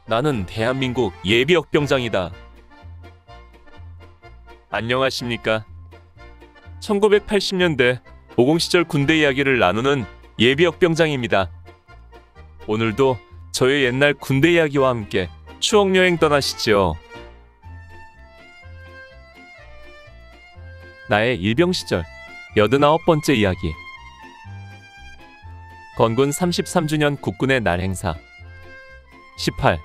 나는 대한민국 예비역병장이다. 안녕하십니까? 1980년대 50 시절 군대 이야기를 나누는 예비역병장입니다. 오늘도 저의 옛날 군대 이야기와 함께 추억여행 떠나시죠. 나의 일병 시절 89번째 이야기. 건군 33주년 국군의 날 행사. 18.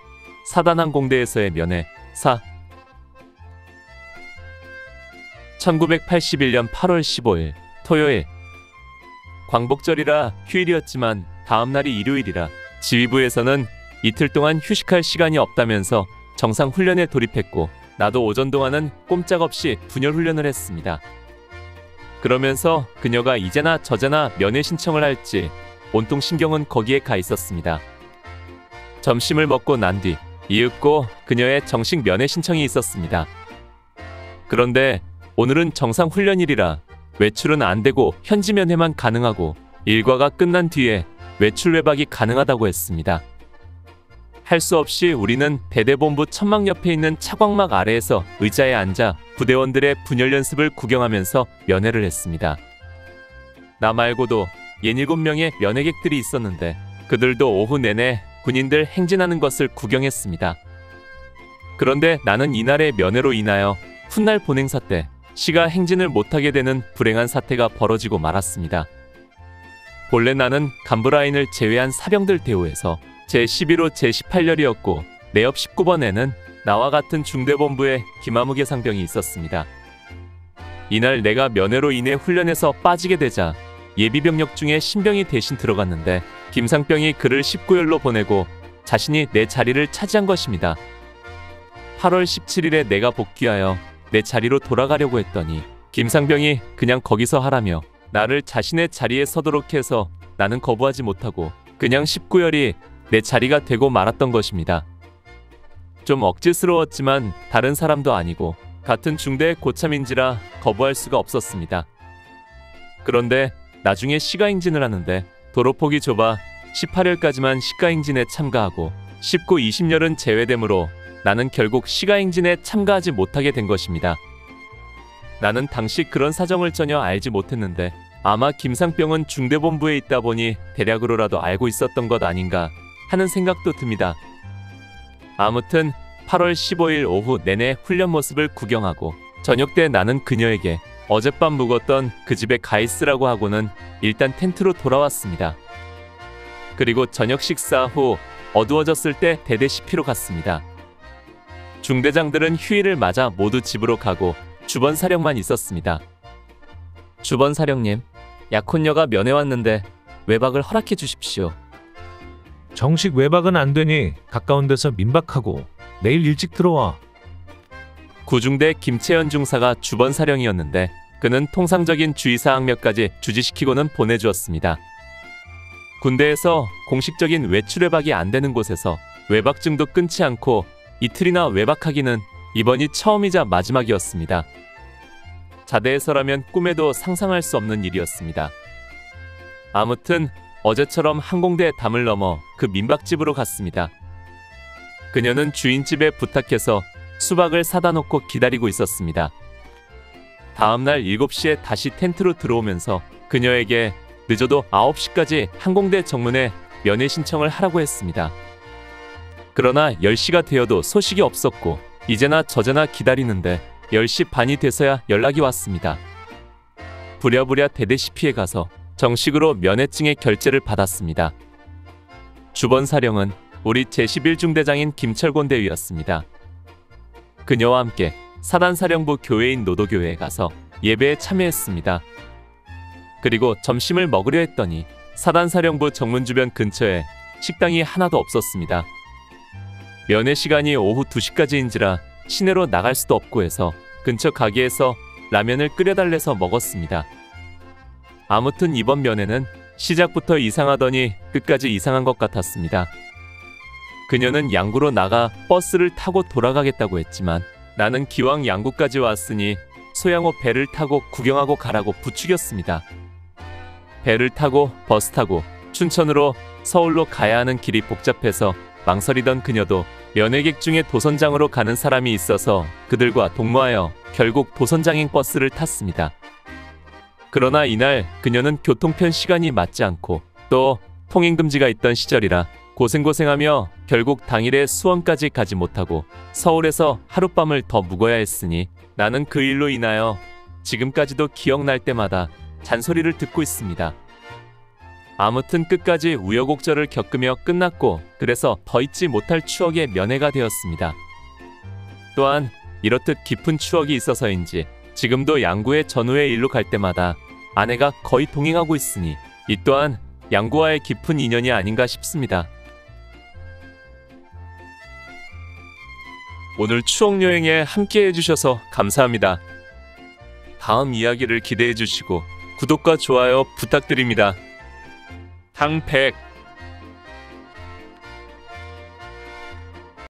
사단항공대에서의 면회. 4. 1981년 8월 15일 토요일. 광복절이라 휴일이었지만 다음날이 일요일이라 지휘부에서는 이틀 동안 휴식할 시간이 없다면서 정상 훈련에 돌입했고, 나도 오전 동안은 꼼짝없이 분열 훈련을 했습니다. 그러면서 그녀가 이제나 저제나 면회 신청을 할지 온통 신경은 거기에 가 있었습니다. 점심을 먹고 난 뒤 이윽고 그녀의 정식 면회 신청이 있었습니다. 그런데 오늘은 정상 훈련일이라 외출은 안 되고 현지 면회만 가능하고, 일과가 끝난 뒤에 외출 외박이 가능하다고 했습니다. 할 수 없이 우리는 대대본부 천막 옆에 있는 차광막 아래에서 의자에 앉아 부대원들의 분열 연습을 구경하면서 면회를 했습니다. 나 말고도 67명의 면회객들이 있었는데 그들도 오후 내내 군인들 행진하는 것을 구경했습니다. 그런데 나는 이날의 면회로 인하여 훗날 본행사 때 시가 행진을 못하게 되는 불행한 사태가 벌어지고 말았습니다. 본래 나는 간부라인을 제외한 사병들 대우에서 제11호 제18열이었고 내 옆 19번에는 나와 같은 중대본부의 김아무개 상병이 있었습니다. 이날 내가 면회로 인해 훈련에서 빠지게 되자 예비병력 중에 신병이 대신 들어갔는데 김상병이 그를 19열로 보내고 자신이 내 자리를 차지한 것입니다. 8월 17일에 내가 복귀하여 내 자리로 돌아가려고 했더니 김상병이 그냥 거기서 하라며 나를 자신의 자리에 서도록 해서 나는 거부하지 못하고 그냥 19열이 내 자리가 되고 말았던 것입니다. 좀 억지스러웠지만 다른 사람도 아니고 같은 중대의 고참인지라 거부할 수가 없었습니다. 그런데 나중에 시가행진을 하는데 도로폭이 좁아 18열까지만 시가행진에 참가하고 19, 20열은 제외되므로 나는 결국 시가행진에 참가하지 못하게 된 것입니다. 나는 당시 그런 사정을 전혀 알지 못했는데 아마 김상병은 중대본부에 있다 보니 대략으로라도 알고 있었던 것 아닌가 하는 생각도 듭니다. 아무튼 8월 15일 오후 내내 훈련 모습을 구경하고 저녁 때 나는 그녀에게 어젯밤 묵었던 그 집에 가 있으라고 하고는 일단 텐트로 돌아왔습니다. 그리고 저녁 식사 후 어두워졌을 때 대대 CP로 갔습니다. 중대장들은 휴일을 맞아 모두 집으로 가고 주번 사령만 있었습니다. 주번 사령님, 약혼녀가 면회 왔는데 외박을 허락해 주십시오. 정식 외박은 안 되니 가까운 데서 민박하고 내일 일찍 들어와. 구중대 김채연 중사가 주번 사령이었는데 그는 통상적인 주의사항 몇 가지 주지시키고는 보내주었습니다. 군대에서 공식적인 외출 외박이 안 되는 곳에서 외박증도 끊지 않고 이틀이나 외박하기는 이번이 처음이자 마지막이었습니다. 자대에서라면 꿈에도 상상할 수 없는 일이었습니다. 아무튼 어제처럼 항공대 담을 넘어 그 민박집으로 갔습니다. 그녀는 주인집에 부탁해서 수박을 사다 놓고 기다리고 있었습니다. 다음날 7시에 다시 텐트로 들어오면서 그녀에게 늦어도 9시까지 항공대 정문에 면회 신청을 하라고 했습니다. 그러나 10시가 되어도 소식이 없었고 이제나 저제나 기다리는데 10시 반이 돼서야 연락이 왔습니다. 부랴부랴 대대 CP에 가서 정식으로 면회증의 결제를 받았습니다. 주번 사령은 우리 제11중대장인 김철곤 대위였습니다. 그녀와 함께 사단사령부 교회인 노도교회에 가서 예배에 참여했습니다. 그리고 점심을 먹으려 했더니 사단사령부 정문 주변 근처에 식당이 하나도 없었습니다. 면회 시간이 오후 2시까지인지라 시내로 나갈 수도 없고 해서 근처 가게에서 라면을 끓여달래서 먹었습니다. 아무튼 이번 면회는 시작부터 이상하더니 끝까지 이상한 것 같았습니다. 그녀는 양구로 나가 버스를 타고 돌아가겠다고 했지만 나는 기왕 양구까지 왔으니 소양호 배를 타고 구경하고 가라고 부추겼습니다. 배를 타고 버스 타고 춘천으로 서울로 가야 하는 길이 복잡해서 망설이던 그녀도 연예객 중에 도선장으로 가는 사람이 있어서 그들과 동무하여 결국 도선장행 버스를 탔습니다. 그러나 이날 그녀는 교통편 시간이 맞지 않고 또 통행금지가 있던 시절이라 고생고생하며 결국 당일에 수원까지 가지 못하고 서울에서 하룻밤을 더 묵어야 했으니 나는 그 일로 인하여 지금까지도 기억날 때마다 잔소리를 듣고 있습니다. 아무튼 끝까지 우여곡절을 겪으며 끝났고 그래서 더 잊지 못할 추억의 면회가 되었습니다. 또한 이렇듯 깊은 추억이 있어서인지 지금도 양구의 전우의 일로 갈 때마다 아내가 거의 동행하고 있으니 이 또한 양구와의 깊은 인연이 아닌가 싶습니다. 오늘 추억여행에 함께 해주셔서 감사합니다. 다음 이야기를 기대해 주시고 구독과 좋아요 부탁드립니다. 당백